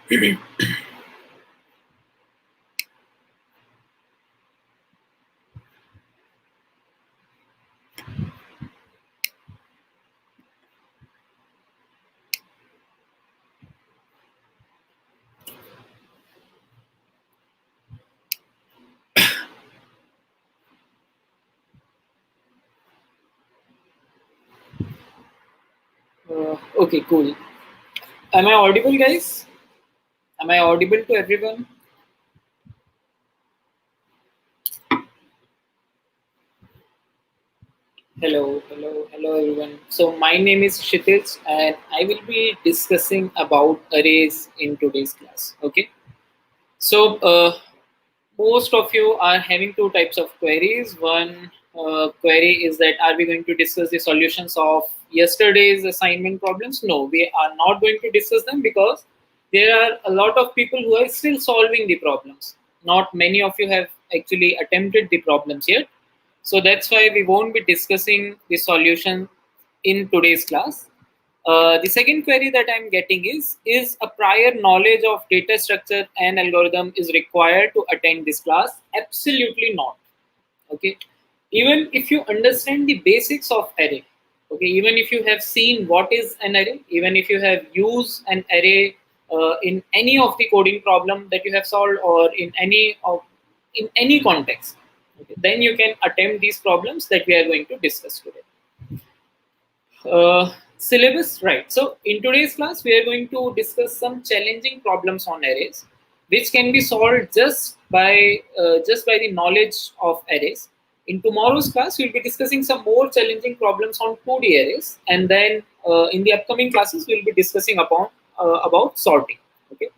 Okay, cool. Am I audible, guys? Am I audible to everyone? Hello, everyone. So my name is Kshitij, and I will be discussing about arrays in today's class. Okay. So most of you are having two types of queries. One query is that are we going to discuss the solutions of yesterday's assignment problems? No, we are not going to discuss them because there are a lot of people who are still solving the problems. Not many of you have actually attempted the problems yet. So that's why we won't be discussing the solution in today's class. The second query that I'm getting is a prior knowledge of data structure and algorithm is required to attend this class? Absolutely not. Okay. Even if you understand the basics of array, okay, even if you have seen what is an array, even if you have used an array in any of the coding problem that you have solved or in any context, okay, then you can attempt these problems that we are going to discuss today. Syllabus, right? So in today's class, we are going to discuss some challenging problems on arrays, which can be solved just by the knowledge of arrays. In tomorrow's class, we'll be discussing some more challenging problems on 2D arrays, and then in the upcoming classes, we'll be discussing about sorting. Okay.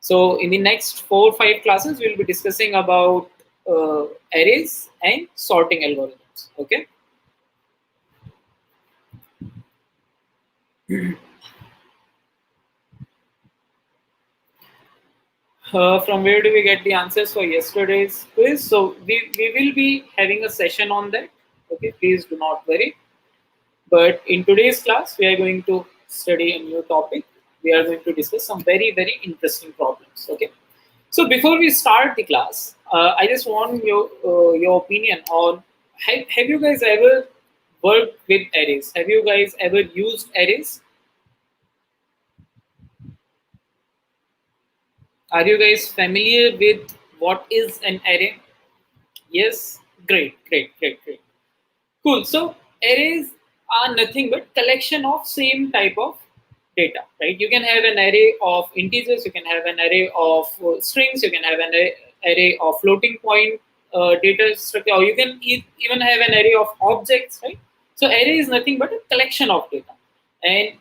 So in the next 4 or 5 classes, we'll be discussing about arrays and sorting algorithms. Okay. From where do we get the answers for yesterday's quiz? So we will be having a session on that. Okay, please do not worry. But in today's class, we are going to study a new topic. We are going to discuss some very interesting problems. Okay. So before we start the class, I just want your opinion on have you guys ever worked with arrays? Have you guys ever used arrays? Are you guys familiar with what is an array? Yes, great. Cool. So arrays are nothing but collection of same type of data, right? You can have an array of integers, you can have an array of strings, you can have an array of floating point data structure, or you can even have an array of objects, right? So array is nothing but a collection of data, and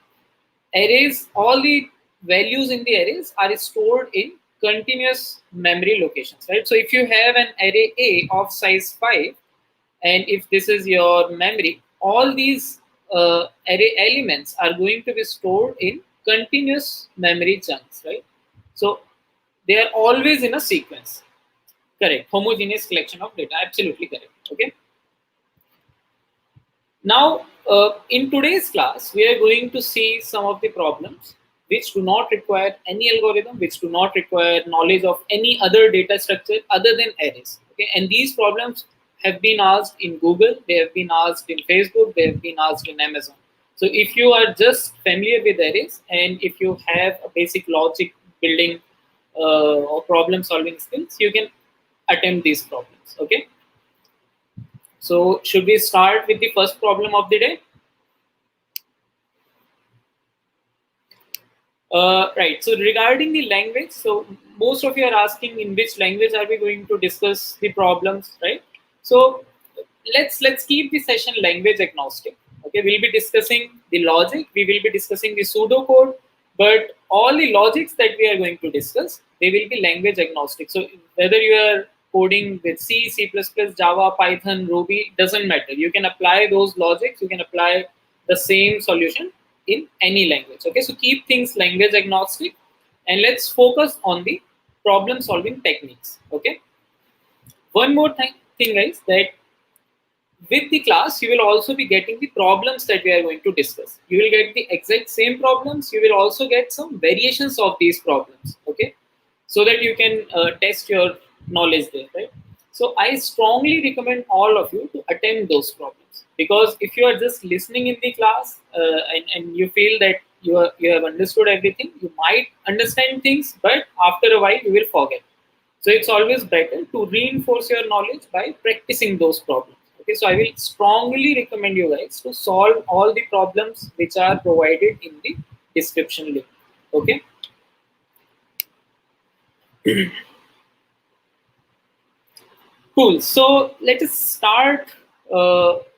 arrays, all the values in the arrays are stored in continuous memory locations, right? So if you have an array A of size 5, and if this is your memory, all these array elements are going to be stored in continuous memory chunks, right? So they are always in a sequence. Correct. Homogeneous collection of data. Absolutely correct. Okay. Now, in today's class, we are going to see some of the problems which do not require any algorithm, which do not require knowledge of any other data structure other than arrays. Okay, and these problems have been asked in Google, they have been asked in Facebook, they have been asked in Amazon. So if you are just familiar with arrays and if you have a basic logic building or problem solving skills, you can attempt these problems. Okay. So should we start with the first problem of the day? Right. So regarding the language, so most of you are asking in which language are we going to discuss the problems, right? So let's keep the session language agnostic. Okay, we'll be discussing the logic, we will be discussing the pseudo code, but all the logics that we are going to discuss, they will be language agnostic. So whether you are coding with C, C++, Java, Python, Ruby, doesn't matter. You can apply those logics, you can apply the same solution in any language. Okay, so keep things language agnostic and let's focus on the problem solving techniques. Okay, one more thing guys, that with the class, you will also be getting the problems that we are going to discuss. You will get the exact same problems. You will also get some variations of these problems. Okay, so that you can test your knowledge there, right? So I strongly recommend all of you to attend those problems, because if you are just listening in the class and you feel that you have understood everything, you might understand things, but after a while you will forget. So it's always better to reinforce your knowledge by practicing those problems. Okay, so I will strongly recommend you guys to solve all the problems which are provided in the description link. Okay. Cool. So let us start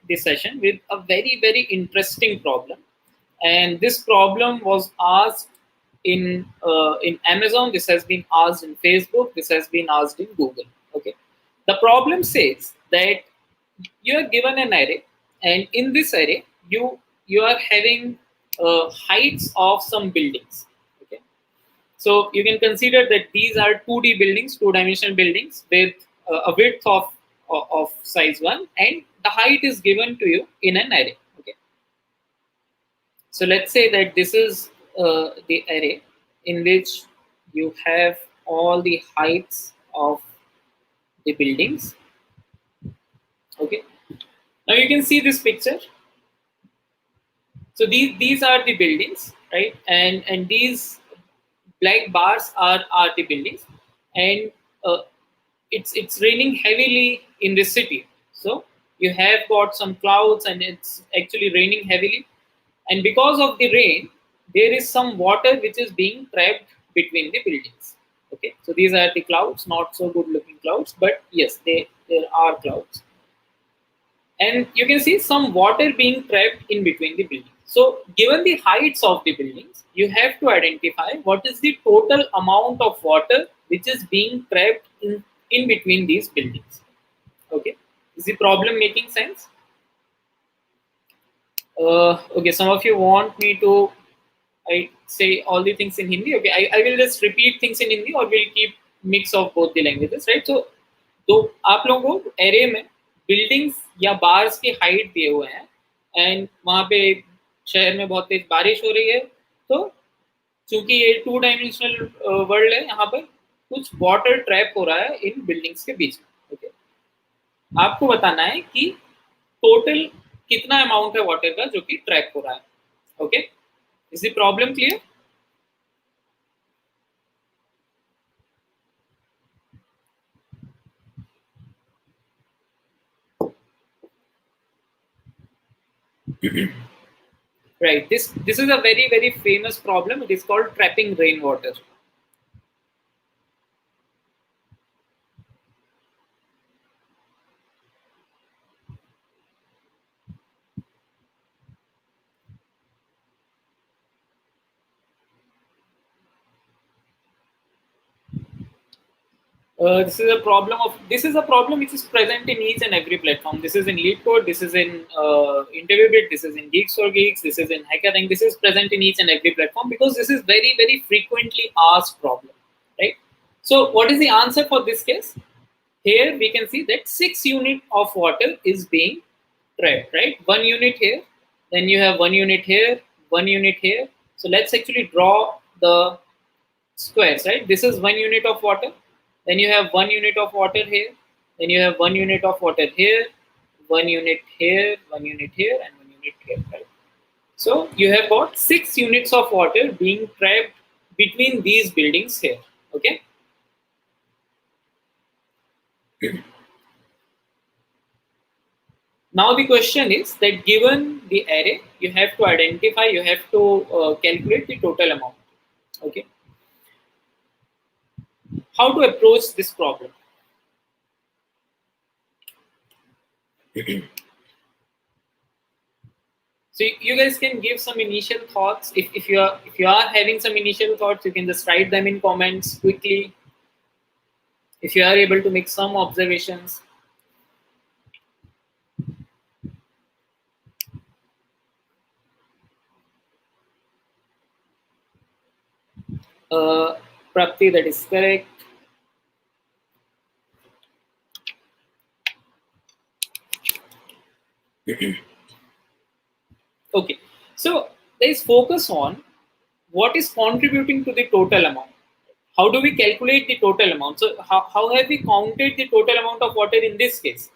this session with a very interesting problem, and this problem was asked in Amazon. This has been asked in Facebook. This has been asked in Google. Okay. The problem says that you are given an array, and in this array you are having heights of some buildings. Okay, so you can consider that these are 2D buildings, two-dimensional buildings with a width of size 1, and the height is given to you in an array. Okay, so let's say that this is the array in which you have all the heights of the buildings. Okay, now you can see this picture. So these are the buildings, right? And these black bars are the buildings, and it's raining heavily in this city. So you have got some clouds, and it's actually raining heavily. And because of the rain, there is some water which is being trapped between the buildings. Okay, so these are the clouds, not so good looking clouds, but yes, there are clouds, and you can see some water being trapped in between the buildings. So given the heights of the buildings, you have to identify what is the total amount of water which is being trapped in between these buildings. Okay, is the problem making sense? Okay, some of you want me to I say all the things in Hindi. Okay, I will just repeat things in Hindi, or we'll keep mix of both the languages, right? So तो आप लोगों को array में buildings या bars की height दिए हुए हैं, एंड वहाँ पे शहर में बहुत तेज बारिश हो रही है, तो चूंकि ये 2 डायमेंशनल वर्ल्ड है, यहाँ पर कुछ वाटर ट्रैप हो रहा है इन बिल्डिंग्स के बीच में. ओके, आपको बताना है कि टोटल कितना अमाउंट है वाटर का जो कि ट्रैप हो रहा है. Okay, is the problem clear? Right, this is a very famous problem. It is called trapping rainwater. This is a problem which is present in each and every platform. This is in lead code, this is in interview bit, this is in geeks for geeks, this is in hackathon. This is present in each and every platform because this is very frequently asked problem, right? So what is the answer for this case? Here we can see that 6 unit of water is being trapped, right? 1 unit here, then you have 1 unit here, 1 unit here. So let's actually draw the squares, right? This is 1 unit of water, then you have 1 unit of water here, then you have 1 unit of water here, 1 unit here, 1 unit here, and 1 unit here, right? So you have got 6 units of water being trapped between these buildings here. Okay, now the question is that given the array, you have to identify, you have to calculate the total amount. Okay, how to approach this problem? So you guys can give some initial thoughts. If you are having some initial thoughts, you can just write them in comments quickly. If you are able to make some observations. Prapti, that is correct. Okay, so there is focus on what is contributing to the total amount. How do we calculate the total amount? So how have we counted the total amount of water in this case?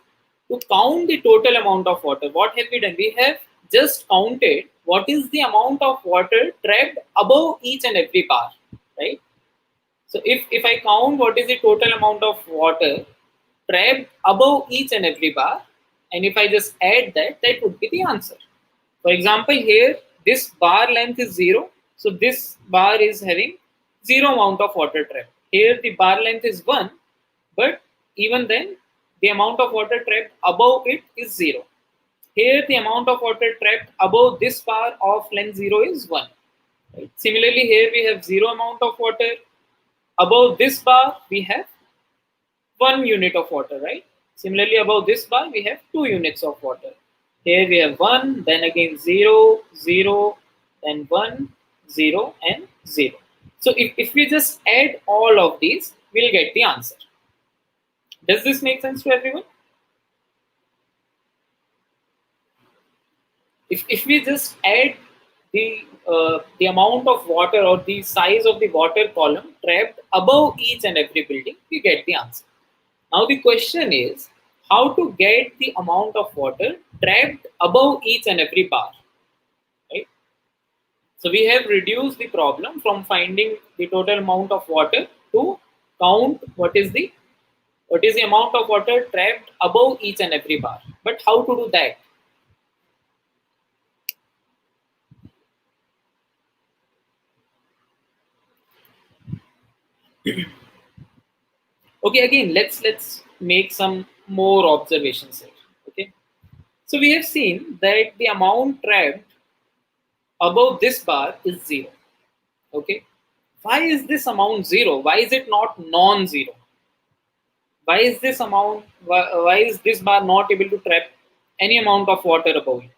To count the total amount of water, what have we done? We have just counted what is the amount of water trapped above each and every bar, right? So if I count what is the total amount of water trapped above each and every bar, and if I just add that, that would be the answer. For example, here this bar length is 0, so this bar is having 0 amount of water trapped. Here the bar length is 1, but even then the amount of water trapped above it is 0. Here the amount of water trapped above this bar of length 0 is 1. Right? Similarly, here we have 0 amount of water. Above this bar we have 1 unit of water, right? Similarly, above this bar, we have 2 units of water. Here we have 1, then again 0, 0, then 1, 0, and 0. So if we just add all of these, we'll get the answer. Does this make sense to everyone? If we just add the amount of water or the size of the water column trapped above each and every building, we get the answer. Now the question is how to get the amount of water trapped above each and every bar, right? So we have reduced the problem from finding the total amount of water to count what is the amount of water trapped above each and every bar. But how to do that? Okay, again let's make some more observations here. Okay, so we have seen that the amount trapped above this bar is 0. Okay, why is this amount 0? Why is it not non-zero? Why is this amount, why is this bar not able to trap any amount of water above it?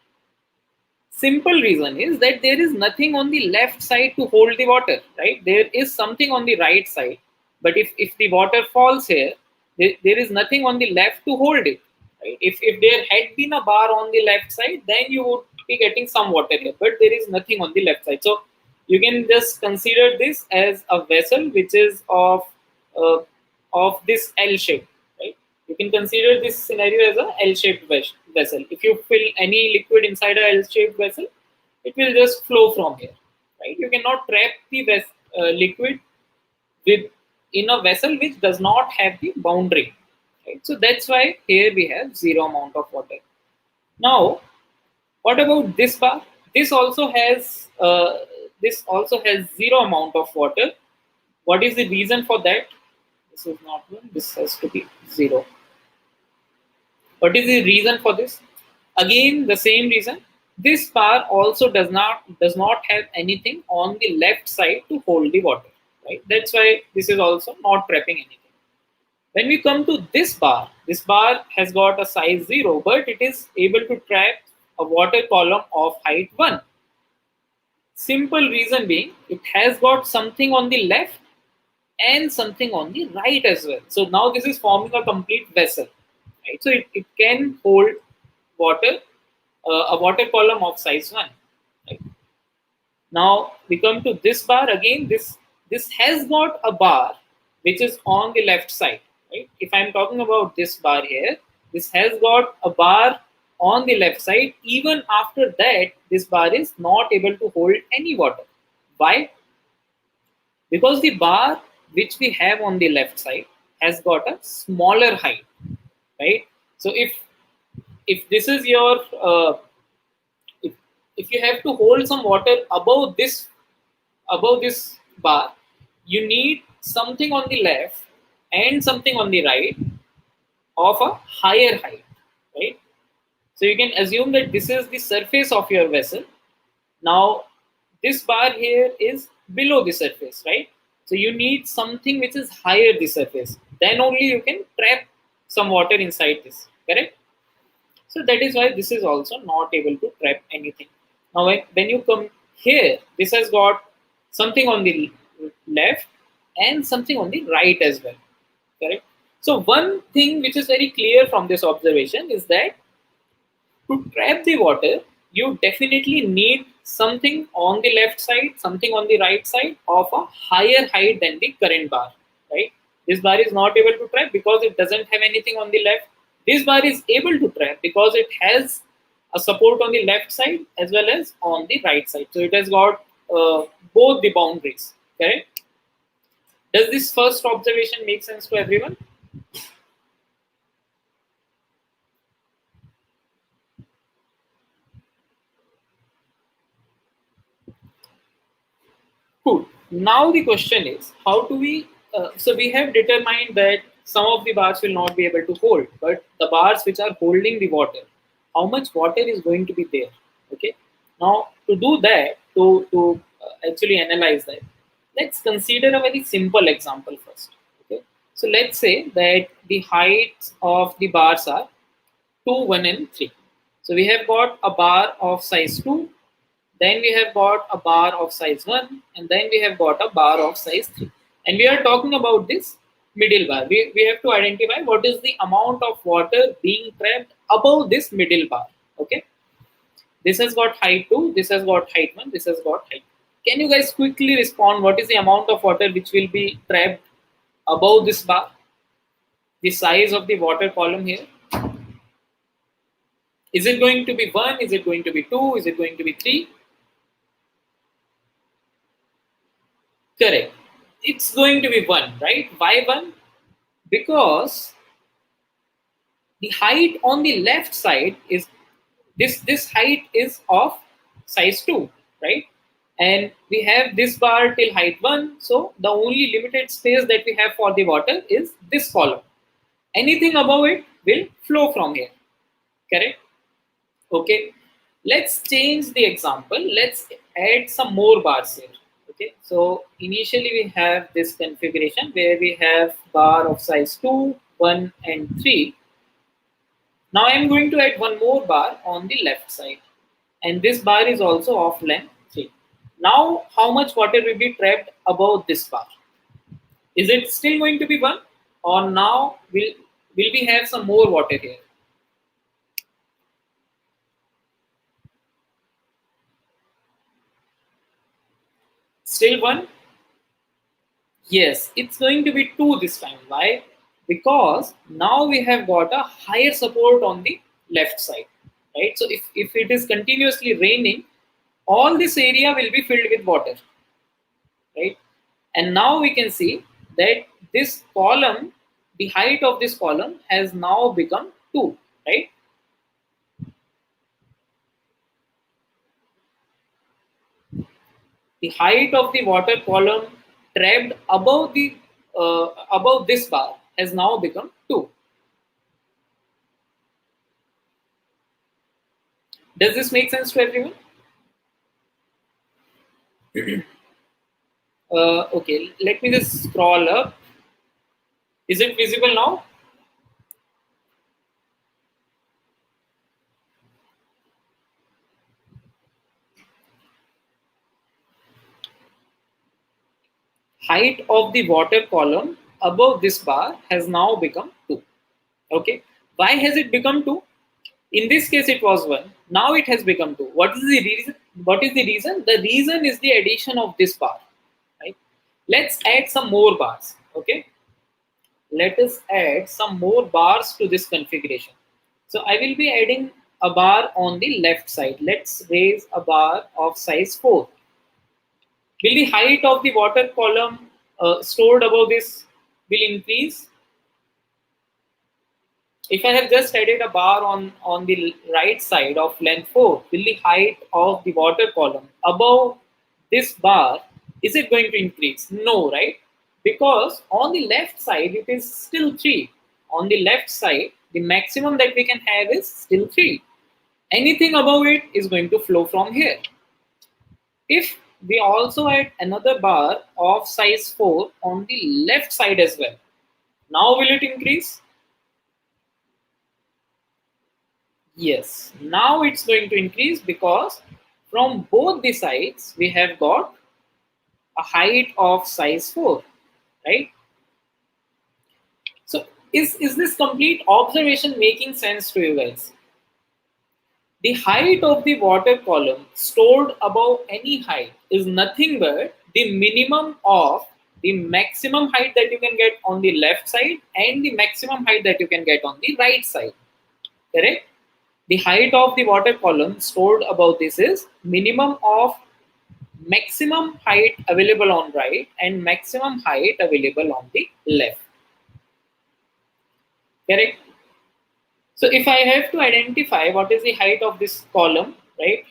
Simple reason is that there is nothing on the left side to hold the water, right? There is something on the right side, but if the water falls here, there is nothing on the left to hold it, right? If there had been a bar on the left side, then you would be getting some water here, but there is nothing on the left side. So you can just consider this as a vessel which is uh, of this L shape, right? You can consider this scenario as a L-shaped vessel. If you fill any liquid inside a L-shaped vessel, it will just flow from here, right? You cannot trap the liquid with in a vessel which does not have the boundary, right? So that's why here we have 0 amount of water. Now, what about this bar? This also has 0 amount of water. What is the reason for that? This is not 1. This has to be 0. What is the reason for this? Again, the same reason. This bar also does not have anything on the left side to hold the water. Right? That's why this is also not trapping anything. When we come to this bar has got a size 0, but it is able to trap a water column of height 1. Simple reason being, it has got something on the left and something on the right as well. So now this is forming a complete vessel. Right? So it can hold water, a water column of size 1. Right? Now we come to this bar again. This has got a bar which is on the left side. Right? If I'm talking about this bar here, this has got a bar on the left side. Even after that, this bar is not able to hold any water. Why? Because the bar which we have on the left side has got a smaller height, right? So if this is your if, if you have to hold some water above this bar, you need something on the left and something on the right of a higher height, right? So you can assume that this is the surface of your vessel. Now this bar here is below the surface, right? So you need something which is higher the surface. Then only you can trap some water inside this, correct? So that is why this is also not able to trap anything. Now when you come here, this has got something on the left and something on the right as well, correct? So one thing which is very clear from this observation is that To trap the water, you definitely need something on the left side, something on the right side of a higher height than the current bar, right? This bar is not able to trap because it doesn't have anything on the left. This bar is able to trap because it has a support on the left side as well as on the right side. So it has got both the boundaries, correct? Does this first observation make sense to everyone? Cool. Now the question is, how do we? So we have determined that some of the bars will not be able to hold, but the bars which are holding the water, how much water is going to be there? Okay. Now to do that, to actually analyze that, let's consider a very simple example first. Okay. So let's say that the heights of the bars are 2, 1, and 3. So we have got a bar of size 2, then we have got a bar of size 1, and then we have got a bar of size 3. And we are talking about this middle bar. We have to identify what is the amount of water being trapped above this middle bar. Okay. This has got height 2, this has got height 1, this has got height. Can you guys quickly respond what is the amount of water which will be trapped above this bar? The size of the water column here. Is it going to be 1? Is it going to be 2? Is it going to be 3? Correct. It's going to be 1, right? Why 1? Because the height on the left side is this height is of size 2, right? And we have this bar till height 1. So the only limited space that we have for the water is this column. Anything above it will flow from here. Correct? Okay, let's change the example. Let's add some more bars here. Okay, so initially we have this configuration where we have bar of size 2, 1, and 3. Now I'm going to add one more bar on the left side, and this bar is also of length 3. Now how much water will be trapped above this bar? Is it still going to be 1, or now will we have some more water here? Still 1? Yes, it's going to be 2 this time. Why? Because now we have got a higher support on the left side, right? So if it is continuously raining, all this area will be filled with water, right? And now we can see that this column, the height of this column has now become 2, right? The height of the water column trapped above this bar has now become 2. Does this make sense to everyone? Okay, let me just scroll up. Is it visible now? Height of the water column above this bar has now become 2. Okay, why has it become 2? In this case it was 1. Now it has become 2. What is the reason? What is the reason? The reason is the addition of this bar, right? Let's add some more bars. Okay, let us add some more bars to this configuration. So I will be adding a bar on the left side. Let's raise a bar of size 4. Will the height of the water column stored above this will increase? If I have just added a bar on the right side of length 4, will the height of the water column above this bar, is it going to increase? No, right? Because on the left side, it is still 3. On the left side, the maximum that we can have is still 3. Anything above it is going to flow from here. If we also add another bar of size 4 on the left side as well, now will it increase? Yes, now it's going to increase because from both the sides we have got a height of size 4, right? So is this complete observation making sense to you guys? The height of the water column stored above any height is nothing but the minimum of the maximum height that you can get on the left side and the maximum height that you can get on the right side. Correct? The height of the water column stored above this is minimum of maximum height available on right and maximum height available on the left. Correct? So if I have to identify what is the height of this column, right?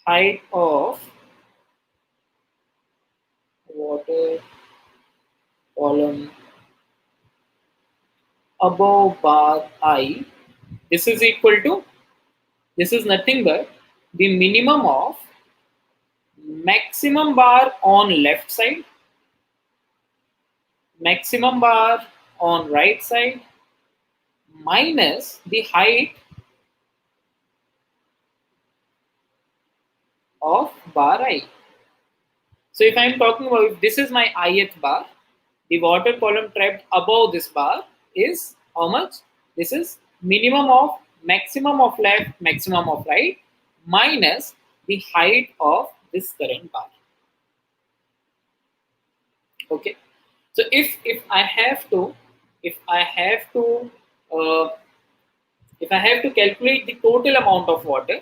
Height of water column above bar I, this is equal to, this is nothing but the minimum of maximum bar on left side, maximum bar on right side, minus the height of bar I. So if I am talking about, if this is my ith bar, the water column trapped above this bar is how much? This is minimum of maximum of left, maximum of right, minus the height of this current bar. Okay. So if I have to uh, if I have to calculate the total amount of water,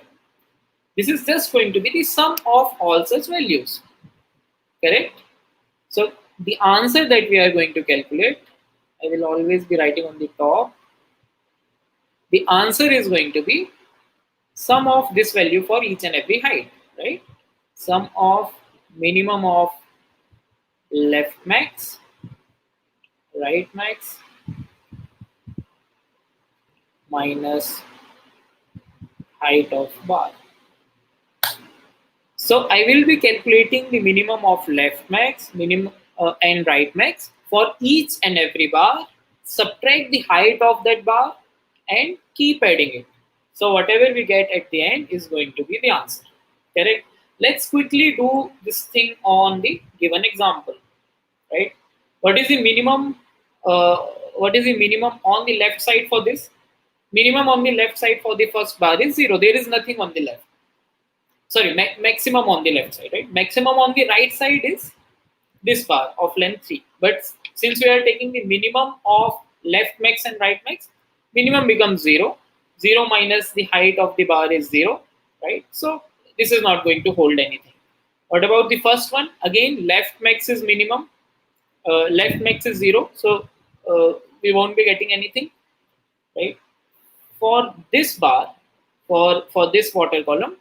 this is just going to be the sum of all such values. Correct? So the answer that we are going to calculate, I will always be writing on the top. The answer is going to be sum of this value for each and every height, right? Sum of minimum of left max, right max, minus height of bar. So I will be calculating the minimum of left max, minimum and right max for each and every bar, subtract the height of that bar and keep adding it. So whatever we get at the end is going to be the answer. Correct? Let's quickly do this thing on the given example. Right? What is the minimum? What is the minimum on the left side for this? Minimum on the left side for the first bar is 0. There is nothing on the left. Sorry, maximum on the left side, right? Maximum on the right side is this bar of length 3. But since we are taking the minimum of left max and right max, minimum becomes 0. 0 minus the height of the bar is 0, right? So this is not going to hold anything. What about the first one? Again, left max is minimum. Left max is 0. So we won't be getting anything, right? For this bar, for this water column,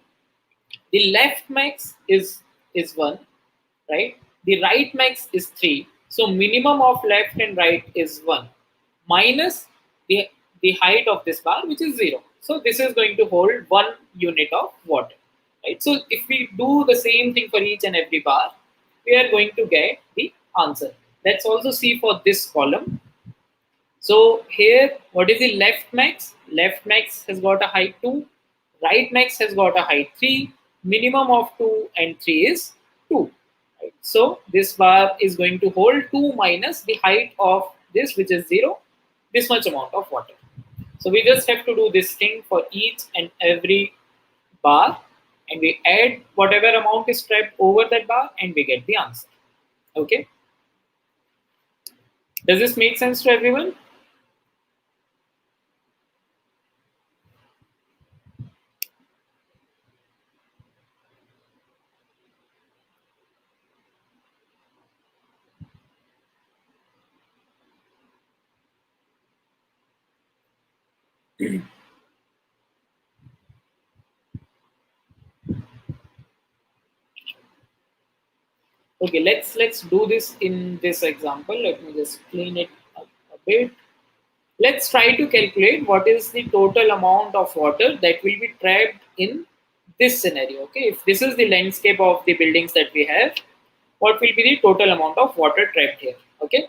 the left max is 1, right? The right max is 3. So minimum of left and right is 1 minus the height of this bar, which is 0. So this is going to hold 1 unit of water, right? So if we do the same thing for each and every bar, we are going to get the answer. Let's also see for this column. So here, what is the left max? Left max has got a height 2. Right max has got a height 3. Minimum of 2 and 3 is 2. Right? So this bar is going to hold 2 minus the height of this, which is 0, this much amount of water. So we just have to do this thing for each and every bar, and we add whatever amount is trapped over that bar, and we get the answer. Okay. Does this make sense to everyone? Okay, let's do this in this example. Let me just clean it up a bit. Let's try to calculate what is the total amount of water that will be trapped in this scenario. Okay, if this is the landscape of the buildings that we have, what will be the total amount of water trapped here? Okay,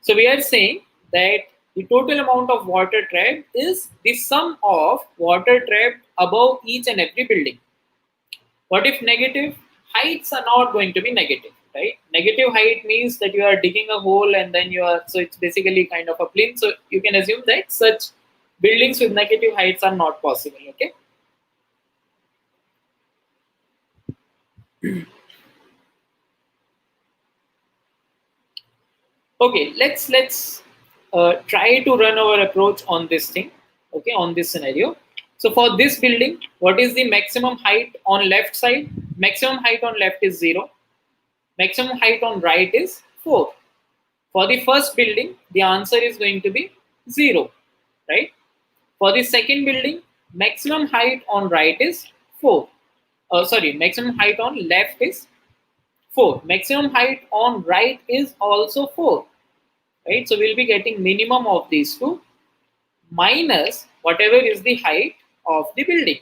so we are saying that the total amount of water trapped is the sum of water trapped above each and every building. What if negative? Heights are not going to be negative, right? Negative height means that you are digging a hole and then you are, so it's basically kind of a plane. So you can assume that such Buildings with negative heights are not possible. Okay. Okay, let's try to run our approach on this thing. Okay, on this scenario. So for this building, what is the maximum height on left side? Maximum height on left is 0. Maximum height on right is 4. For the first building, the answer is going to be 0, right? For the second building, maximum height on right is 4. Sorry, maximum height on left is 4. Maximum height on right is also 4, right? So we'll be getting minimum of these two minus whatever is the height of the building,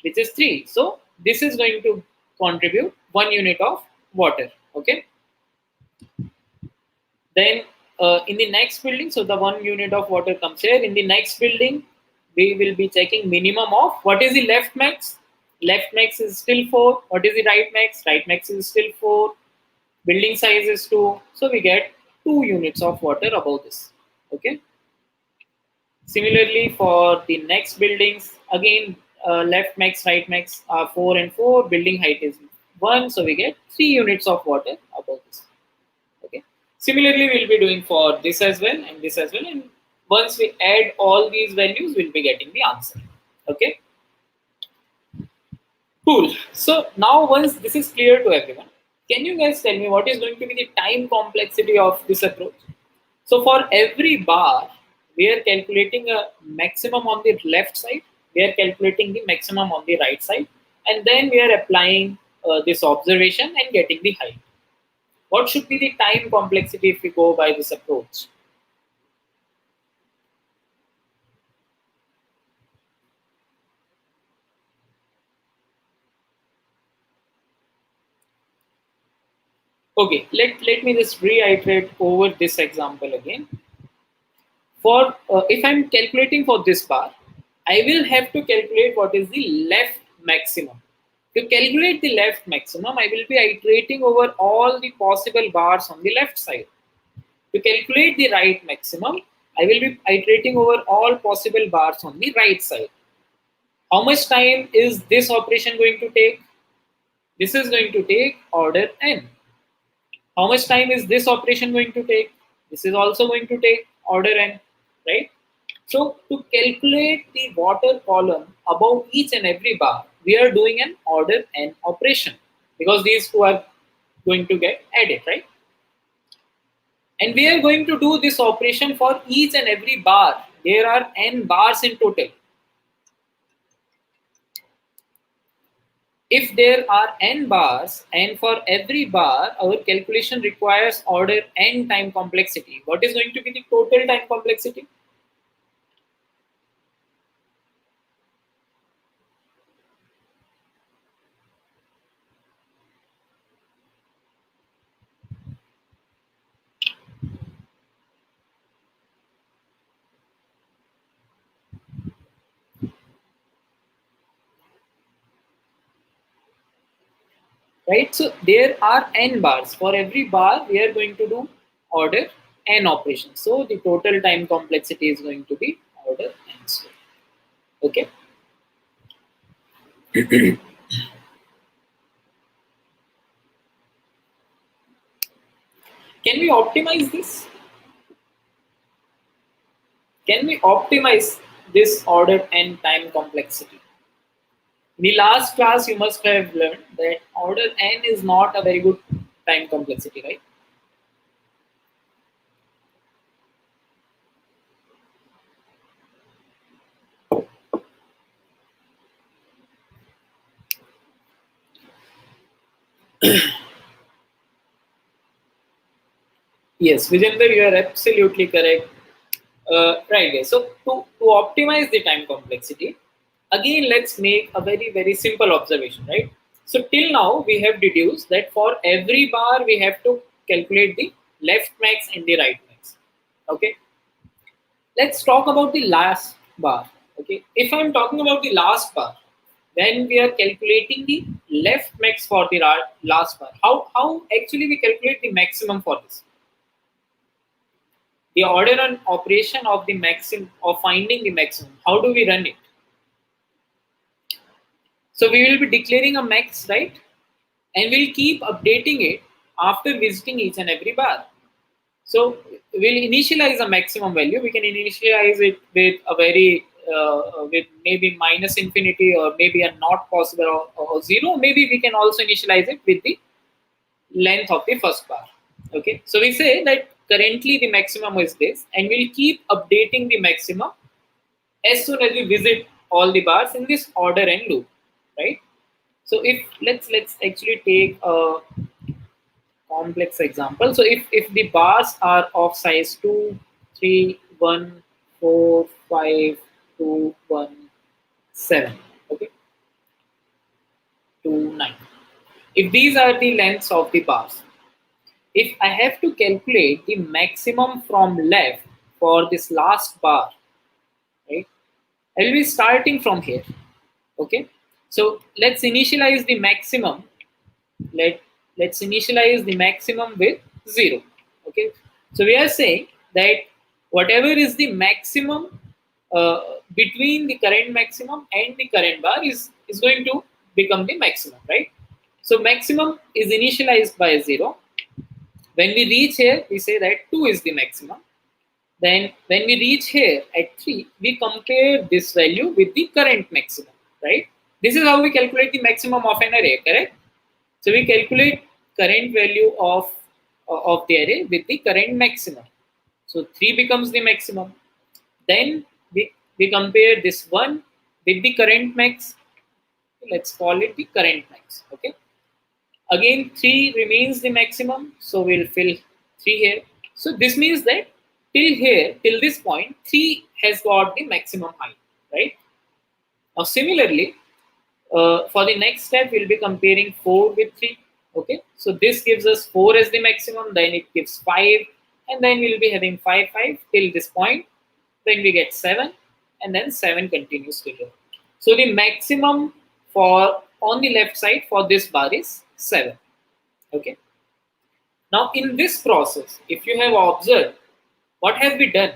which is 3. So this is going to contribute 1 unit of water. Okay. Then in the next building, so the 1 unit of water comes here. In the next building, we will be checking minimum of what is the left max. Left max is still 4. What is the right max? Right max is still 4. Building size is 2. So we get 2 units of water above this. Okay. Similarly, for the next buildings, again, left max, right max are 4 and 4. Building height is 1. So we get 3 units of water above this. Okay. Similarly, we'll be doing for this as well and this as well. And once we add all these values, we'll be getting the answer. Okay. Cool. So now once this is clear to everyone, can you guys tell me what is going to be the time complexity of this approach? So for every bar, we are calculating a maximum on the left side, we are calculating the maximum on the right side, and then we are applying this observation and getting the height. What should be the time complexity if we go by this approach? Okay, let me just reiterate over this example again. For if I'm calculating for this bar, I will have to calculate what is the left maximum. To calculate the left maximum, I will be iterating over all the possible bars on the left side. To calculate the right maximum, I will be iterating over all possible bars on the right side. How much time is this operation going to take? This is going to take order n. How much time is this operation going to take? This is also going to take order n, right? So to calculate the water column above each and every bar, we are doing an order n operation because these two are going to get added, right? And we are going to do this operation for each and every bar. There are n bars in total. If there are n bars and for every bar our calculation requires order n time complexity, what is going to be the total time complexity? Right? So there are n bars. For every bar, we are going to do order n operations. So the total time complexity is going to be order n square. Okay. Can we optimize this? Can we optimize this order n time complexity? In the last class, you must have learned that order n is not a very good time complexity, right? Yes, Vijender, you are absolutely correct. Right, guys. So to optimize the time complexity, again, let's make a very simple observation, right? So till now, we have deduced that for every bar, we have to calculate the left max and the right max. Okay. Let's talk about the last bar. Okay. If I'm talking about the last bar, then we are calculating the left max for the last bar. How actually we calculate the maximum for this? the order and operation of the maximum, of finding the maximum. How do we run it? So we will be declaring a max, right? And we'll keep updating it after visiting each and every bar. So we'll initialize a maximum value. We can initialize it with a very with maybe minus infinity, or maybe a not possible, or zero. Maybe we can also initialize it with the length of the first bar. Okay, so we say that currently the maximum is this, and we'll keep updating the maximum as soon as we visit all the bars in this order and loop, right? So if let's actually take a complex example. So if the bars are of size 2, 3, 1, 4, 5, 2, 1, 7, okay, 2, 9. If these are the lengths of the bars, if I have to calculate the maximum from left for this last bar, right, I will be starting from here. Okay, so let's initialize the maximum. Let's initialize the maximum with 0. Okay, so we are saying that whatever is the maximum between the current maximum and the current bar is going to become the maximum, right? So maximum is initialized by 0. When we reach here, we say that 2 is the maximum. Then when we reach here at 3, we compare this value with the current maximum, right? This is how we calculate the maximum of an array, correct? So we calculate current value of the array with the current maximum. So 3 becomes the maximum. Then we compare this 1 with the current max. Let's call it the current max. Okay. Again, 3 remains the maximum, so we'll fill 3 here. So this means that till this point, 3 has got the maximum height, right? Now similarly, for the next step, we'll be comparing 4 with 3. Okay, so this gives us 4 as the maximum, then it gives 5, and then we'll be having 5, 5 till this point. Then we get 7, and then 7 continues to here. So the maximum for on the left side for this bar is 7. Okay. Now in this process, if you have observed, what have we done?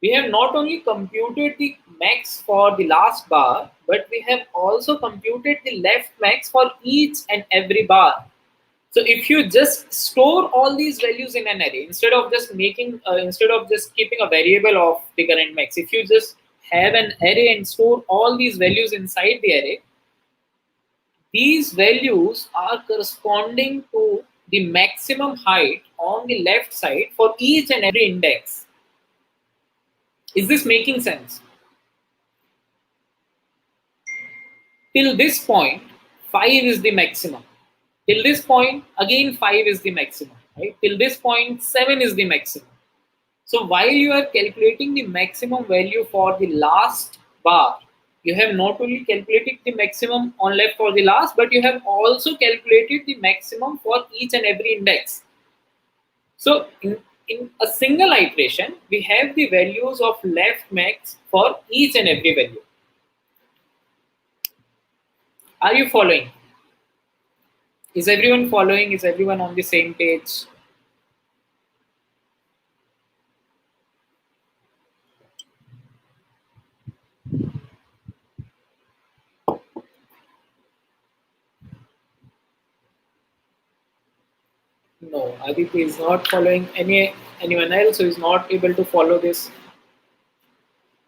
We have not only computed the max for the last bar, but we have also computed the left max for each and every bar. So if you just store all these values in an array, instead of just keeping a variable of the current max, if you just have an array and store all these values inside the array, these values are corresponding to the maximum height on the left side for each and every index. Is this making sense? Till this point, 5 is the maximum. Till this point, again 5 is the maximum. Right? Till this point, 7 is the maximum. So while you are calculating the maximum value for the last bar, you have not only calculated the maximum on left for the last, but you have also calculated the maximum for each and every index. So in a single iteration, we have the values of left max for each and every value. Are you following? Is everyone following? Is everyone on the same page? No, Aditi is not following. Anyone else who is not able to follow this?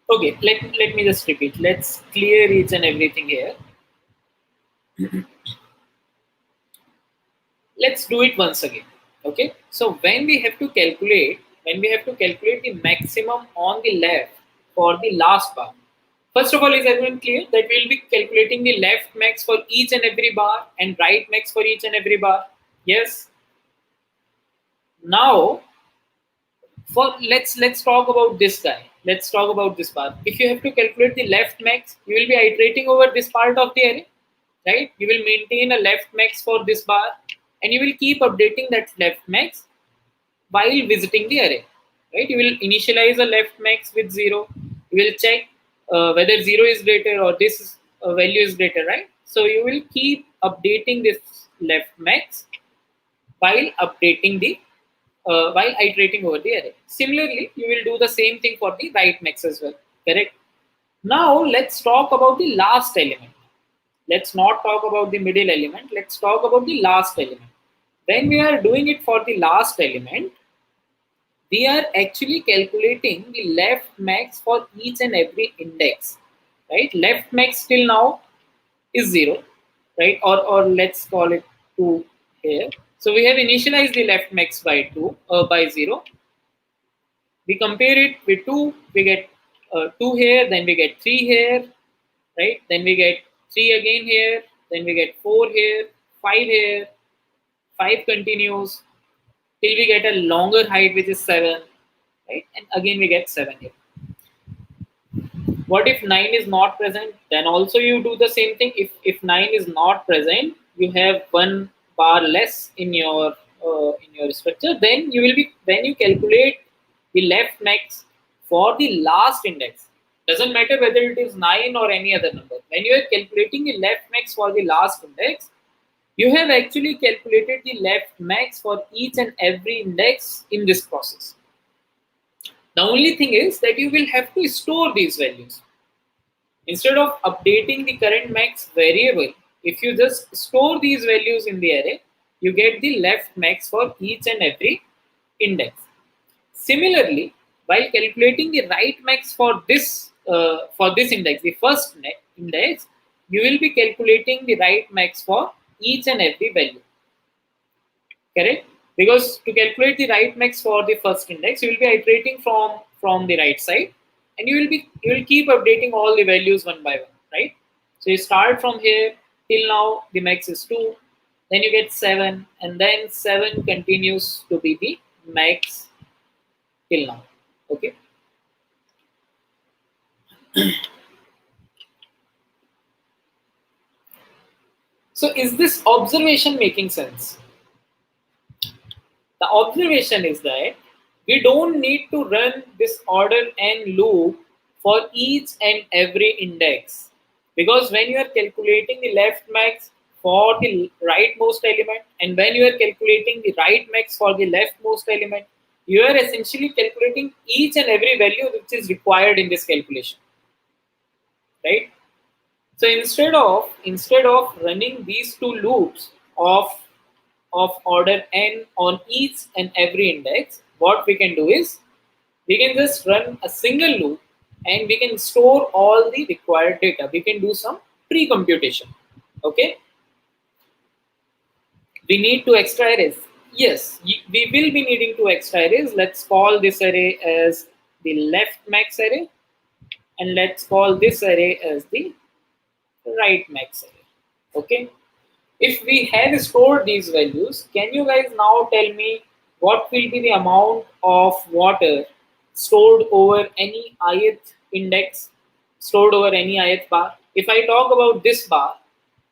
Okay, let me just repeat. Let's clear each and everything here. Let's do it once again. Okay, so when we have to calculate the maximum on the left for the last bar, first of all, is everyone clear that we'll be calculating the left max for each and every bar and right max for each and every bar? Yes. Now for let's talk about this guy. Let's talk about this bar. If you have to calculate the left max, you will be iterating over this part of the array, right? You will maintain a left max for this bar, and you will keep updating that left max while visiting the array, right? You will initialize a left max with 0. You will check whether 0 is greater or this value is greater, right? So you will keep updating this left max while updating the while iterating over the array. Similarly, you will do the same thing for the right max as well. Correct. Now let's talk about the last element. Let's not talk about the middle element. Let's talk about the last element. When we are doing it for the last element, we are actually calculating the left max for each and every index, right? Left max till now is 0, right? Or let's call it 2 here. So we have initialized the left max by by 0. We compare it with 2, we get 2 here, then we get 3 here, right? Then we get 3 again here, then we get 4 here, 5 here, 5 continues till we get a longer height which is 7, right? And again we get 7 here. What if 9 is not present? Then also you do the same thing. If 9 is not present, you have 1 bar less in your structure. Then you will be, when you calculate the left max for the last index, doesn't matter whether it is 9 or any other number. When you are calculating the left max for the last index, you have actually calculated the left max for each and every index in this process. The only thing is that you will have to store these values. Instead of updating the current max variable, if you just store these values in the array, you get the left max for each and every index. Similarly, while calculating the right max for this index, the first index, you will be calculating the right max for each and every value. Correct? Because to calculate the right max for the first index, you will be iterating from the right side, and you will keep updating all the values one by one, right? So you start from here till now the max is 2, then you get 7, and then 7 continues to be the max till now. Okay. So is this observation making sense? The observation is that we don't need to run this order n loop for each and every index, because when you are calculating the left max for the rightmost element and when you are calculating the right max for the leftmost element, you are essentially calculating each and every value which is required in this calculation, right? So instead of running these two loops of order n on each and every index, what we can do is we can just run a single loop and we can store all the required data. We can do some pre-computation. Okay. We need two extra arrays. Yes, we will be needing two extra arrays. Let's call this array as the left max array, and let's call this array as the right max array. Okay. If we have stored these values, can you guys now tell me what will be the amount of water stored over any ith index, stored over any ith bar? If I talk about this bar,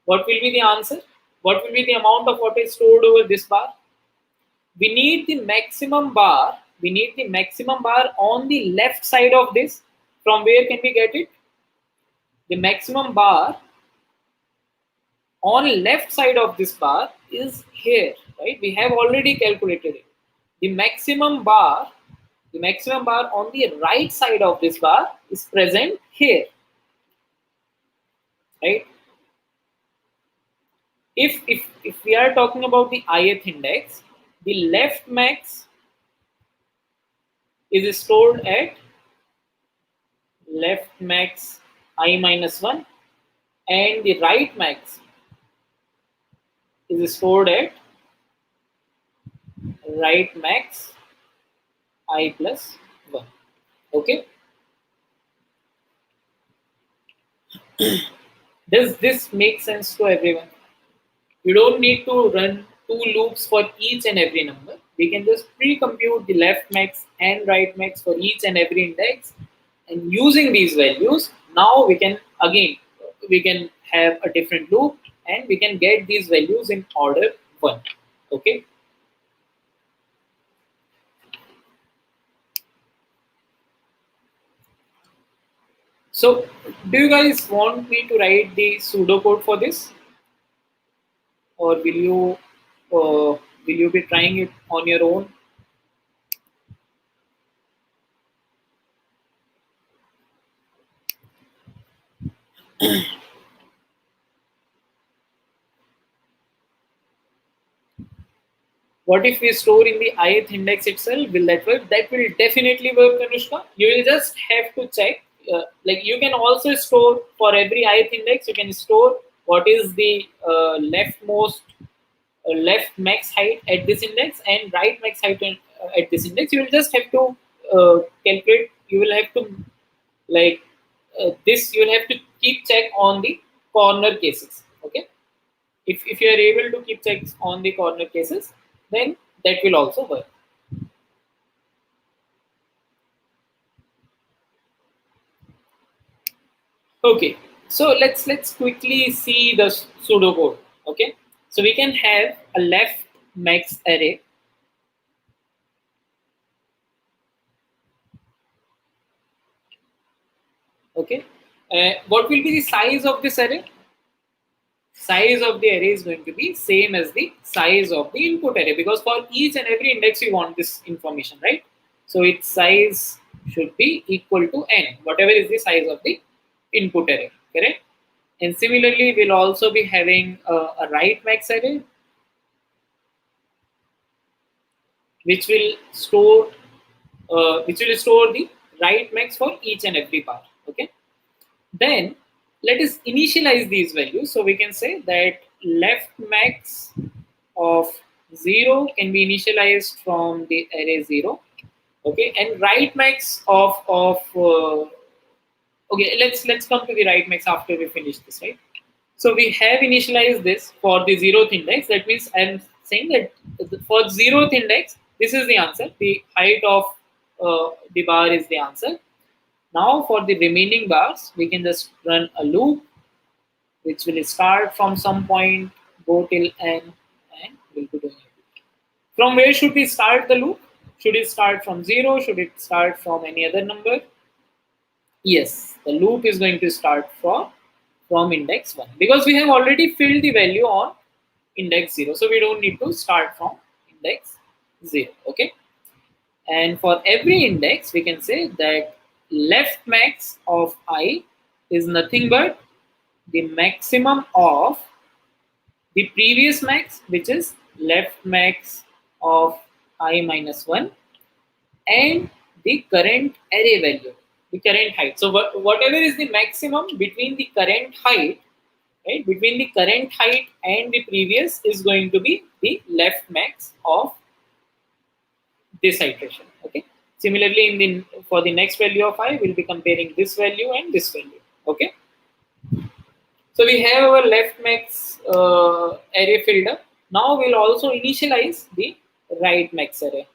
what will be the answer? What will be the amount of water stored over this bar? We need the maximum bar. We need the maximum bar on the left side of this. From where can we get it? The maximum bar on left side of this bar is here, right? We have already calculated it. The maximum bar on the right side of this bar is present here, right? If we are talking about the ith index, the left max is stored at left max I minus 1, and the right max is stored at right max I plus 1. Okay. Does this make sense to everyone? You don't need to run two loops for each and every number. We can just pre-compute the left max and right max for each and every index, and using these values, now we can have a different loop and we can get these values in order 1. Okay. So do you guys want me to write the pseudo code for this, or will you be trying it on your own? What if we store in the ith index itself? Will that work? That will definitely work, Anushka. You will just have to check. Like you can also store for every ith index. You can store what is the leftmost left max height at this index and right max height at this index. You will just have to calculate. You will have to like this. You will have to keep check on the corner cases. Okay. If you are able to keep checks on the corner cases, then that will also work. Okay, so let's quickly see the pseudocode. Okay, so we can have a left max array. Okay, what will be the size of this array? Size of the array is going to be same as the size of the input array, because for each and every index you want this information, right? So its size should be equal to n, whatever is the size of the input array, correct? And similarly, we'll also be having a right max array, which will store the right max for each and every part. Okay. Then let us initialize these values. So we can say that left max of 0 can be initialized from the array 0. Okay, and right max of okay, let's come to the right max after we finish this, right? So we have initialized this for the 0th index. That means I'm saying that for 0th index, this is the answer. The height of the bar is the answer. Now for the remaining bars, we can just run a loop, which will start from some point, go till n, and we'll be doing it. From where should we start the loop? Should it start from 0? Should it start from any other number? Yes, the loop is going to start from index 1, because we have already filled the value on index 0. So we don't need to start from index 0. Okay. And for every index, we can say that left max of I is nothing but the maximum of the previous max, which is left max of I minus 1, and the current array value, the current height. So whatever is the maximum between the current height, right, between the current height and the previous is going to be the left max of this iteration. Okay. Similarly, in the for the next value of I, we'll be comparing this value and this value. Okay. So we have our left max array filled up. Now we'll also initialize the right max array.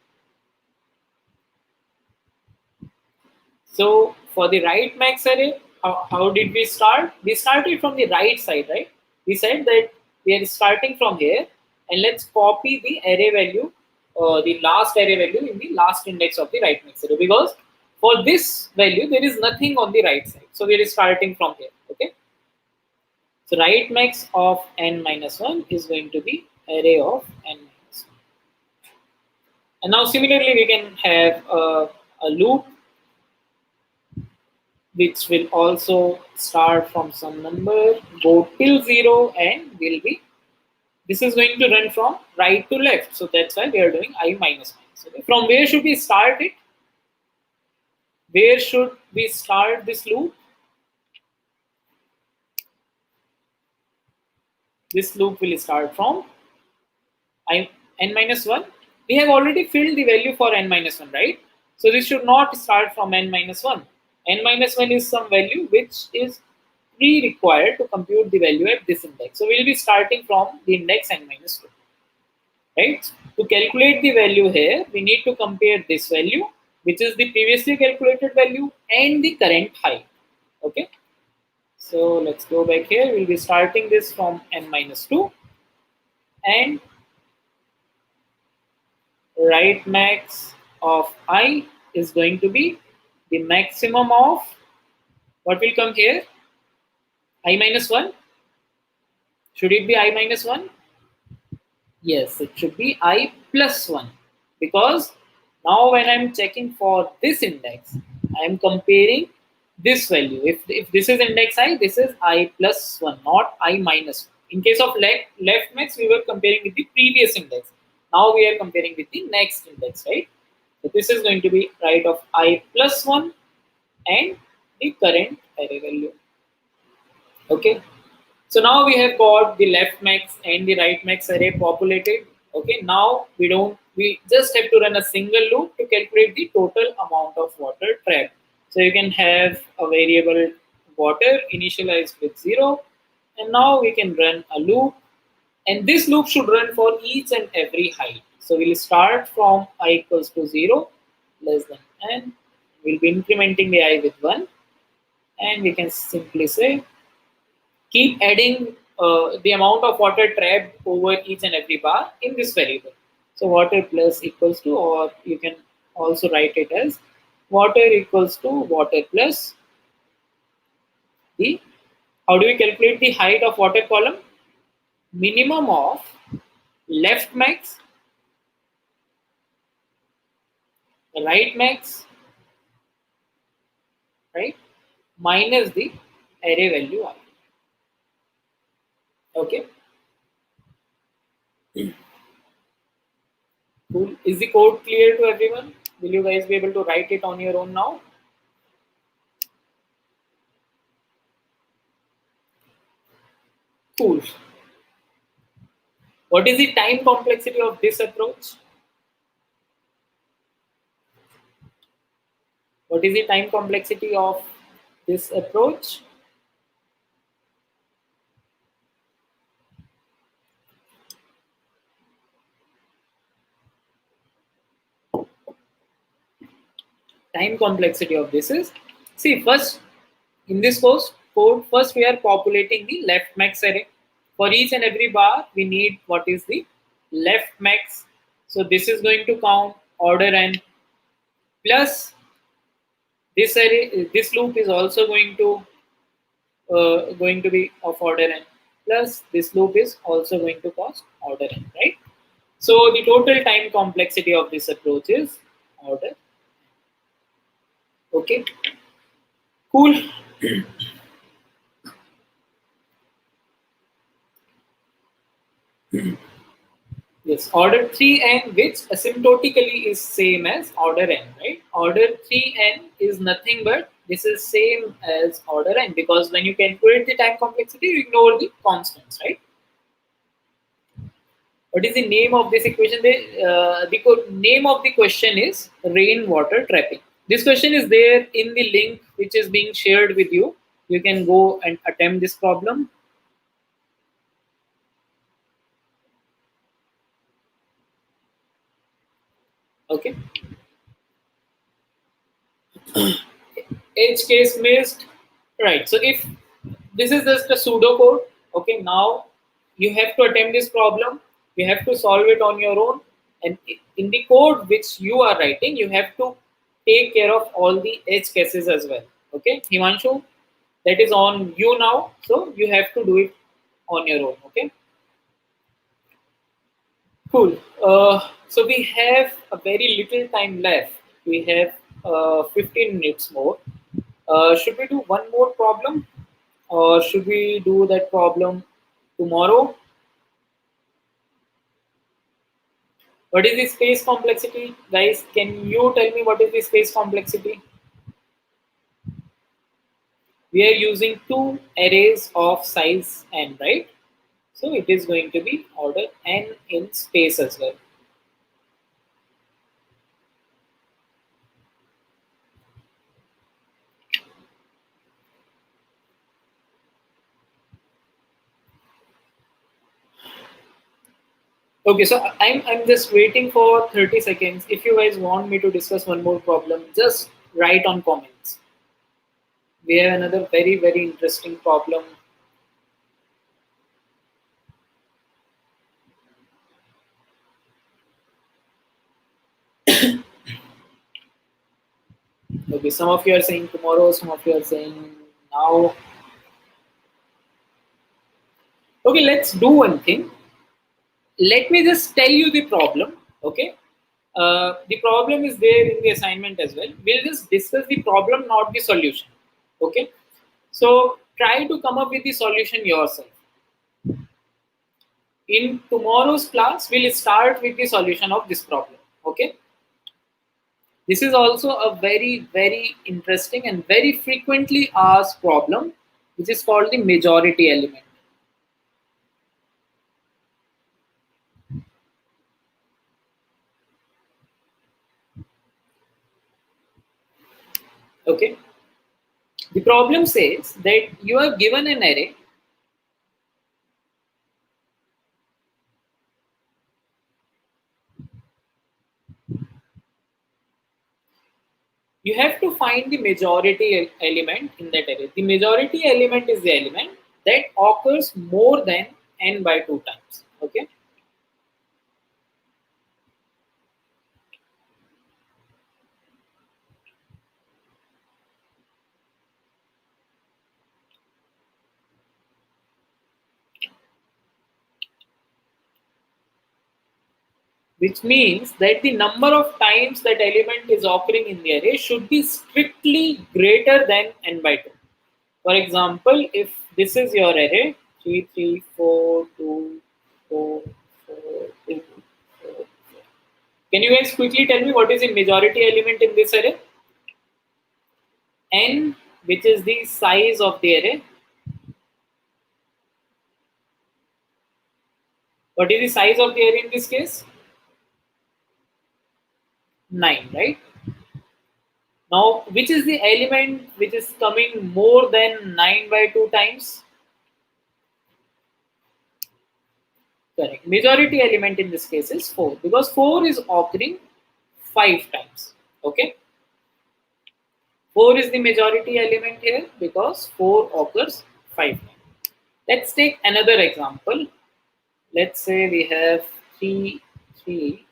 So for the right max array, how did we start? We started from the right side, right? We said that we are starting from here, and let's copy the array value, the last array value in the last index of the right max array, because for this value there is nothing on the right side. So we are starting from here. Okay. So right max of n minus 1 is going to be array of n minus 1. And now similarly we can have a loop which will also start from some number, go till 0, and will be, this is going to run from right to left. So that's why we are doing I minus minus. Okay. From where should we start it? Where should we start this loop? This loop will start from n minus 1. We have already filled the value for n minus 1, right? So this should not start from n minus 1. N minus 1 is some value which is pre-required to compute the value at this index. So we'll be starting from the index n minus 2. Right? To calculate the value here, we need to compare this value, which is the previously calculated value, and the current height. Okay. So let's go back here. We'll be starting this from n minus 2, and right max of I is going to be the maximum of what will come here? I minus 1. Should it be I minus 1? Yes, it should be I plus 1, because now when I'm checking for this index, I am comparing this value. If this is index I, this is I plus 1, not I minus 1. In case of left max, we were comparing with the previous index. Now we are comparing with the next index, right? So this is going to be right of I plus 1 and the current array value. Okay. So now we have got the left max and the right max array populated. Okay, now we just have to run a single loop to calculate the total amount of water trapped. So you can have a variable water initialized with 0, and now we can run a loop, and this loop should run for each and every height. So we'll start from I equals to 0 less than n. We'll be incrementing the I with 1, and we can simply say keep adding the amount of water trapped over each and every bar in this variable. So water plus equals to, or you can also write it as water equals to water plus the, how do we calculate the height of water column? Minimum of left max, right max, right, minus the array value I. Okay. Cool. Is the code clear to everyone? Will you guys be able to write it on your own now? Cool. What is the time complexity of this approach? What is the time complexity of this approach? Time complexity of this is, see, first in this code, first we are populating the left max array. For each and every bar, we need what is the left max. So this is going to count order n, plus this array, this loop is also going to be of order n, plus this loop is also going to cost order n, right? So the total time complexity of this approach is order. Okay, cool. Yes, order 3n, which asymptotically is same as order n, right? Order 3n is nothing but this is same as order n, because when you calculate the time complexity, you ignore the constants, right? What is the name of this equation? The name of the question is rainwater trapping. This question is there in the link which is being shared with you. You can go and attempt this problem. Okay. Edge case missed. Right. So if this is just a pseudo code, okay, now you have to attempt this problem. You have to solve it on your own. And in the code which you are writing, you have to take care of all the edge cases as well. Okay, Himanshu, that is on you now. So you have to do it on your own. Okay. Cool. So we have a very little time left. We have 15 minutes more. Should we do one more problem, or should we do that problem tomorrow? What is the space complexity? Guys, can you tell me what is the space complexity? We are using two arrays of size n, right? So it is going to be order n in space as well. Okay, so I'm just waiting for 30 seconds. If you guys want me to discuss one more problem, just write on comments. We have another very interesting problem. Okay, some of you are saying tomorrow, some of you are saying now. Okay, let's do one thing. Let me just tell you the problem. Okay, the problem is there in the assignment as well. We'll just discuss the problem, not the solution. Okay, so try to come up with the solution yourself. In tomorrow's class, we'll start with the solution of this problem. Okay, this is also a very interesting and very frequently asked problem, which is called the majority element. Okay, the problem says that you are given an array. You have to find the majority element in that array. The majority element is the element that occurs more than n by 2 times. Okay, which means that the number of times that element is occurring in the array should be strictly greater than n by 2. For example, if this is your array 3, 3, 4, 2, 4, 4, 2, 4. Can you guys quickly tell me what is the majority element in this array? N, which is the size of the array. What is the size of the array in this case? 9, right? Now, which is the element which is coming more than 9 by 2 times? Correct. Majority element in this case is 4 because 4 is occurring 5 times. Okay. 4 is the majority element here because 4 occurs 5 times. Let's take another example. Let's say we have 3, 3,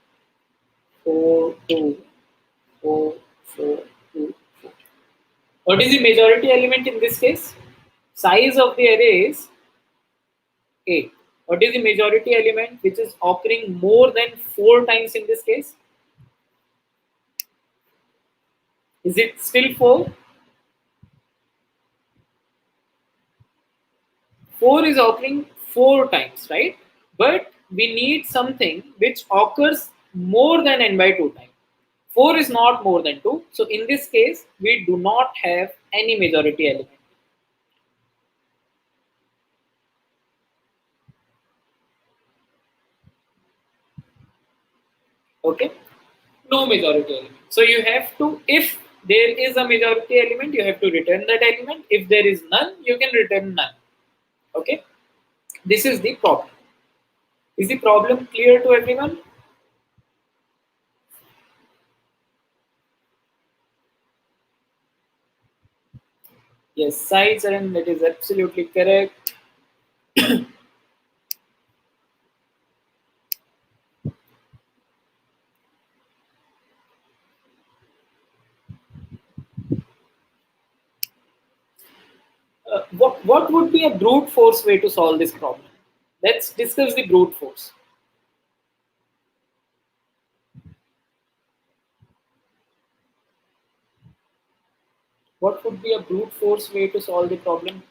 4, 2, 4, 4, 2, 4. What is the majority element in this case? Size of the array is 8. What is the majority element which is occurring more than 4 times in this case? Is it still 4? 4 is occurring 4 times, right? But we need something which occurs more than n by 2 times. 4 is not more than 2. So in this case, we do not have any majority element. Okay? No majority element. So you have to, if there is a majority element, you have to return that element. If there is none, you can return none. Okay? This is the problem. Is the problem clear to everyone? Yes, sides, and that is absolutely correct. What would be a brute force way to solve this problem? Let's discuss the brute force. What would be a brute force way to solve the problem?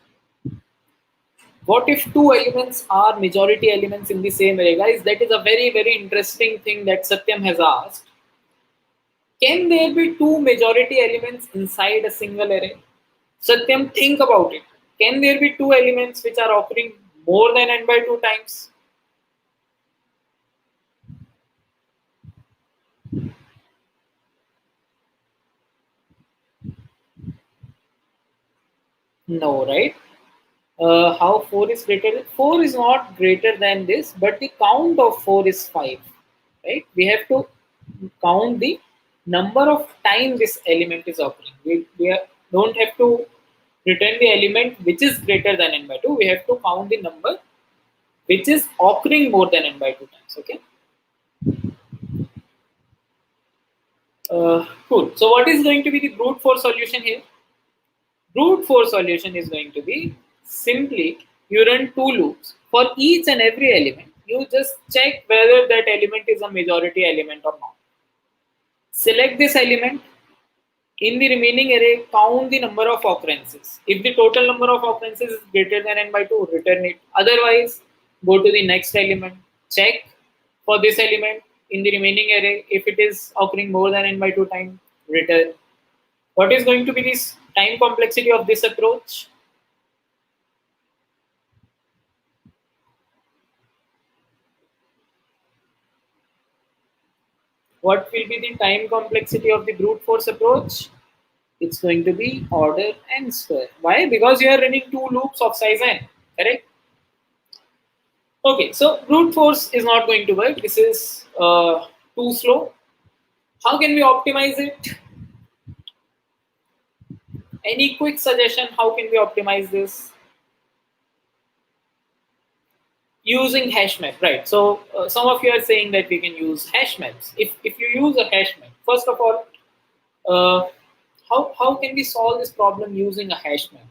What if two elements are majority elements in the same array? Guys, that is a very interesting thing that Satyam has asked. Can there be two majority elements inside a single array? Satyam, think about it. Can there be two elements which are occurring more than n by 2 times? No, right? How 4 is greater? 4 is not greater than this, but the count of 4 is 5, right? We have to count the number of times this element is occurring. Don't have to return the element which is greater than n by 2. We have to count the number which is occurring more than n by 2 times. Okay. Cool. So what is going to be the brute force solution here? Brute force solution is going to be simply you run two loops for each and every element. You just check whether that element is a majority element or not. Select this element. In the remaining array, count the number of occurrences. If the total number of occurrences is greater than n by 2, return it. Otherwise, go to the next element. Check for this element in the remaining array. If it is occurring more than n by 2 times, return. What is going to be this time complexity of this approach? What will be the time complexity of the brute force approach? It's going to be order n square. Why? Because you are running two loops of size n, correct? Okay, so brute force is not going to work. This is too slow. How can we optimize it? Any quick suggestion? How can we optimize this? Using hash map, right? So some of you are saying that we can use hash maps. If you use a hash map, first of all, how can we solve this problem using a hash map?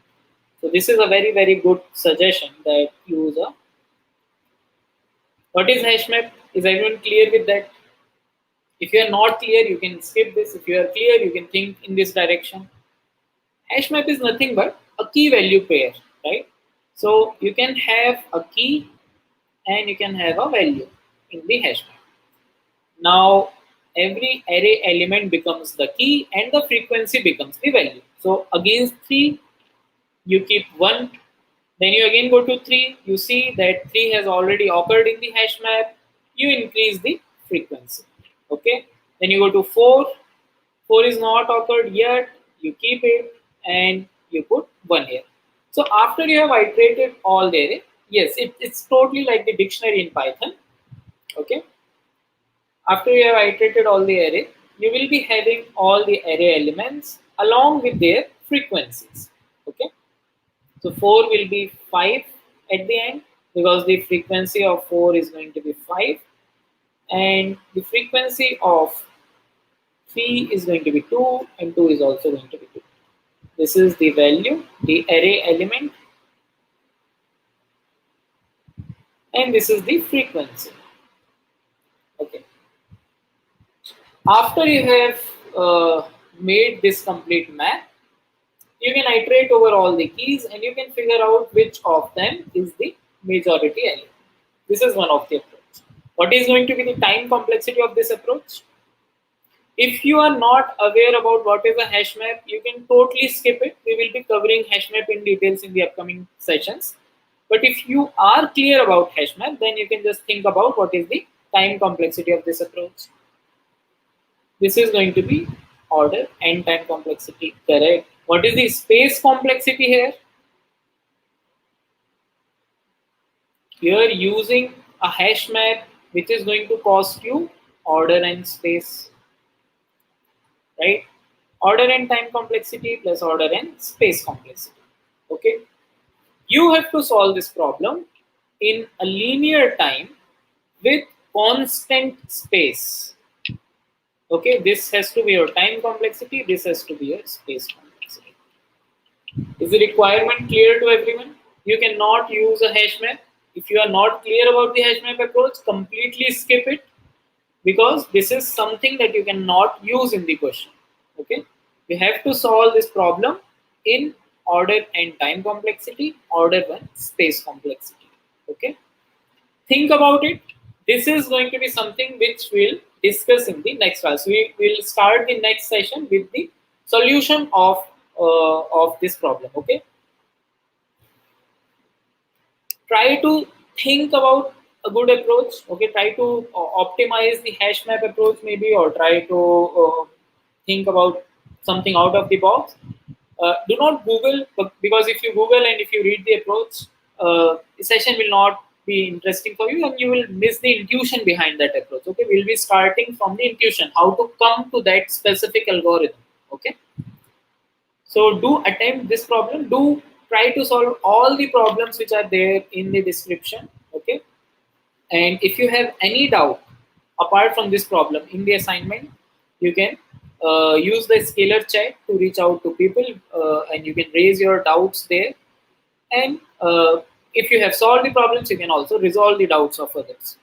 So this is a very good suggestion that use a. What is hash map? Is everyone clear with that? If you are not clear, you can skip this. If you are clear, you can think in this direction. Hash map is nothing but a key value pair, right? So you can have a key and you can have a value in the hash map. Now every array element becomes the key and the frequency becomes the value. So against 3, you keep 1. Then you again go to 3. You see that 3 has already occurred in the hash map. You increase the frequency. Okay. Then you go to 4. 4 is not occurred yet. You keep it and you put 1 here. So after you have iterated all the array, yes, it's totally like the dictionary in Python. Okay. After you have iterated all the array, you will be having all the array elements along with their frequencies. Okay. So 4 will be 5 at the end because the frequency of 4 is going to be 5 and the frequency of 3 is going to be 2 and 2 is also going to be 2. This is the value, the array element, and this is the frequency. Okay. After you have made this complete map, you can iterate over all the keys and you can figure out which of them is the majority element. This is one of the approach. What is going to be the time complexity of this approach? If you are not aware about what is a hash map, you can totally skip it. We will be covering hash map in details in the upcoming sessions. But if you are clear about hash map, then you can just think about what is the time complexity of this approach. This is going to be order n time complexity, correct? What is the space complexity here? You are using a hash map which is going to cost you order n space, right? Order n time complexity plus order n space complexity. Okay. You have to solve this problem in a linear time with constant space. Okay, this has to be your time complexity, this has to be your space complexity. Is the requirement clear to everyone? You cannot use a hash map. If you are not clear about the hash map approach, completely skip it because this is something that you cannot use in the question. Okay, you have to solve this problem in order n time complexity, order 1 space complexity. Okay, think about it. This is going to be something which we'll discuss in the next class. We will start the next session with the solution of this problem. Okay, try to think about a good approach. Okay, try to optimize the hash map approach maybe, or try to think about something out of the box. Do not Google, because if you Google and if you read the approach, the session will not be interesting for you and you will miss the intuition behind that approach. Okay, we'll be starting from the intuition, how to come to that specific algorithm. Okay, so do attempt this problem. Do try to solve all the problems which are there in the description. Okay, and if you have any doubt apart from this problem in the assignment, you can use the scalar chat to reach out to people and you can raise your doubts there. And if you have solved the problems, you can also resolve the doubts of others.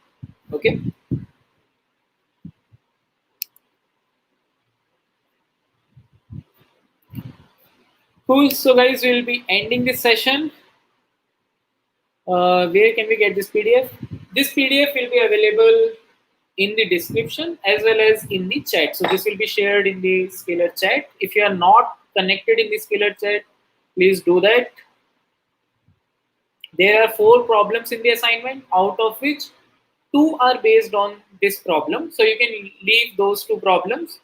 Okay. Cool. So guys, we'll be ending this session. Where can we get this PDF? This PDF will be available in the description as well as in the chat. So this will be shared in the Scalar chat. If you are not connected in the Scalar chat, please do that. There are 4 problems in the assignment, out of which 2 are based on this problem. So you can leave those 2 problems.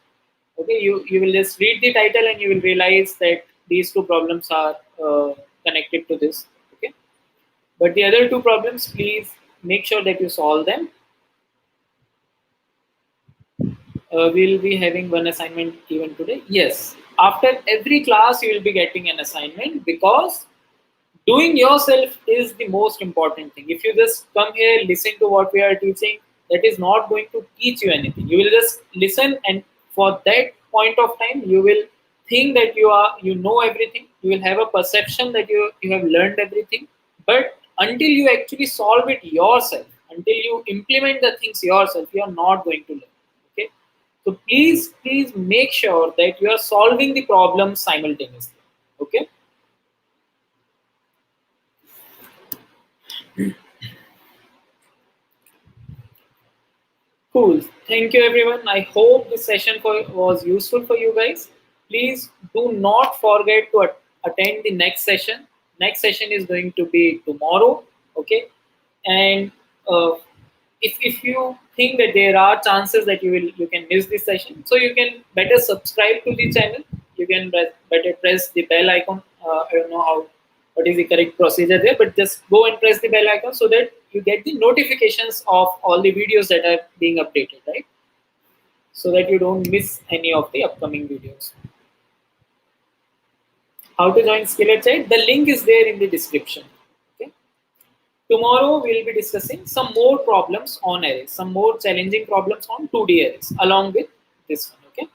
Okay, you will just read the title and you will realize that these 2 problems are connected to this. Okay, but the other 2 problems, please make sure that you solve them. We'll be having one assignment even today. Yes, after every class you will be getting an assignment, because doing yourself is the most important thing. If you just come here, listen to what we are teaching, that is not going to teach you anything. You will just listen, and for that point of time you will think that you know everything. You will have a perception that you have learned everything. But until you actually solve it yourself, until you implement the things yourself, you are not going to learn. Okay, so please make sure that you are solving the problem simultaneously. Okay. Cool. Thank you, everyone. I hope this session was useful for you guys. Please do not forget to attend the next session. Next session is going to be tomorrow. Okay. And if you think that there are chances that you can miss this session, so you can better subscribe to the channel. You can better press the bell icon. I don't know what is the correct procedure there, but just go and press the bell icon so that you get the notifications of all the videos that are being updated, right? So that you don't miss any of the upcoming videos. How to join Skillet Chat? The link is there in the description. Okay. Tomorrow we'll be discussing some more problems on arrays, some more challenging problems on 2D arrays, along with this one. Okay.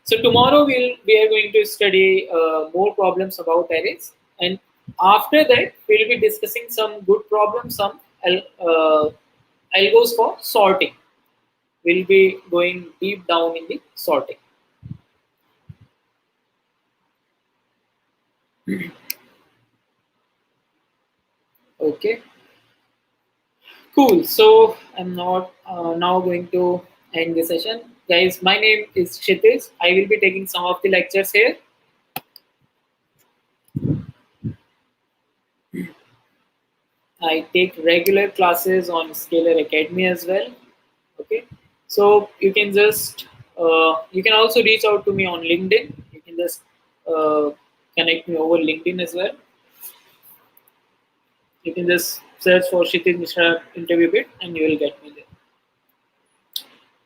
So tomorrow we are going to study more problems about arrays, and after that we'll be discussing some good problems, some algos for sorting. We'll be going deep down in the sorting. Okay, cool. So I'm not now going to end the session, guys. My name is Kshitij. I will be taking some of the lectures here. I take regular classes on Scalar Academy as well. Okay, so you can also reach out to me on LinkedIn. You can just connect me over LinkedIn as well. You can just search for Kshitij Mishra interview bit and you will get me there.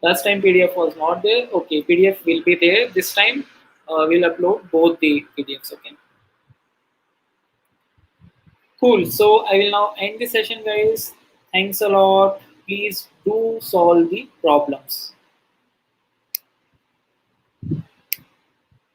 Last time PDF was not there. Okay, PDF will be there this time. We'll upload both the PDFs. Okay. Cool. So I will now end the session, guys. Thanks a lot. Please do solve the problems.